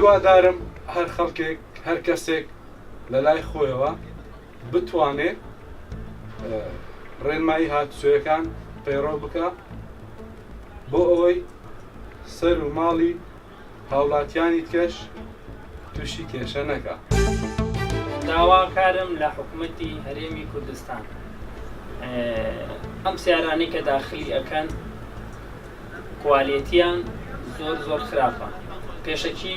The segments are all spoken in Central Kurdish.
هیوادارم هەر خەڵکێک هەر کەسێک لە لای خۆیەوە بتوانێت ڕێنمایی هاتوچۆیەکان پەیڕۆ بکە بۆ ئەوەی سەر و ماڵی هاوڵاتیانی تکەش تووشی کێشە نەکە. داواکارم لە حکوومەتی هەرێمی کوردستان ئەم سیارانەی کە داخلی ئەەکەن کوالێتیان زۆر خراپە. پێشەکی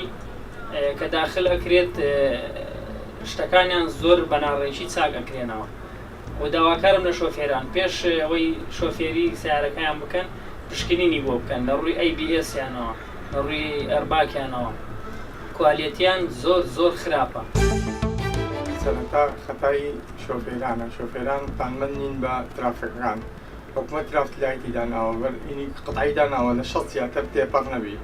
کە داخل ئەکرێت شتەکانیان زۆر بەناڕێکی چاک ئەکرێنەوە و داواکارم لە شۆفێران پێش ئەوەی شۆفێری سیارەکەیان بکەن پشکنینی بۆ بکەن لە ڕووی ABS یانەوە لە ڕووی ئەرباکیانەوە کوالێتیان زۆر خراپە. سەرەتا خەتای شۆفێرانە شۆفێران تانمەند نین بە ترافیکەکان حکوومەت ترافیلایتی داناوە بەرئینی قەتعی داناوە لە 60 زیاتر تێپەڕ نەبی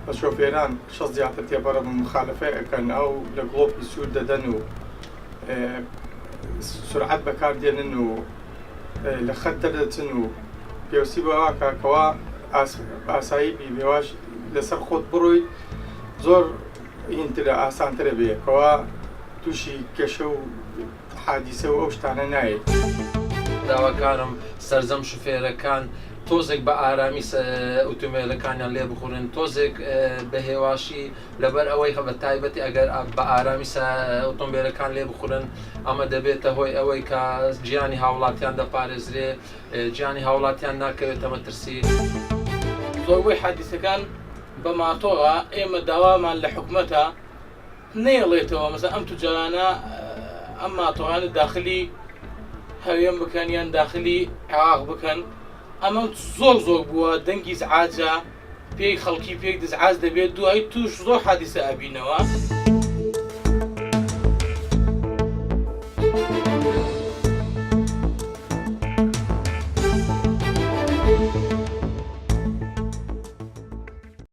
بە شۆفێران 60 زیاتر تێپەڕە بە مخالفەی ئەەکەن ئەو لە گڵۆپی سوور دەدەن و سرعەت بەکاردێنن و لە خەت دەردەچن و پێویستی بەوە کاکەوە ئاسایی بیبێواش لەسەر خۆت بڕۆیت زۆر هینترە ئاسانترە بێکەوە تووشی کێشە و حادیسە و ئەو شتانە نایێت. داواکارم سەرجەم شوفێرەکان تۆزێک بە ئارامی ئۆتۆمۆبیلەکانیان لێ بخورن تۆزێک بە هێواشی لەبەر ئەوەی بە تایبەتی ئەگەر بە ئارامی ئۆتۆمۆبیلەکان لێ بخورن ئەمە دەبێتە هۆی ئەوەی کە گیانی هاوڵاتیان دەپارێزرێ گیانی هاوڵاتیان ناکەوێتە مەترسی. زۆربەی حادیسەکان بە ماتۆڕە ئێمە داوامان لە حکوومەتە نێڵێتەوە مەسەڵەن ئەم توجارانە ئەم ماتۆڕانە داخلی هەوێن بکەن یان داخلی عێراق بکەن ئەمە زۆر بووە دەنگی زعاجە پێی خەڵکی پێی دەزعاز دەبێت دوای توش زۆر حادیسە ئەبینەوە.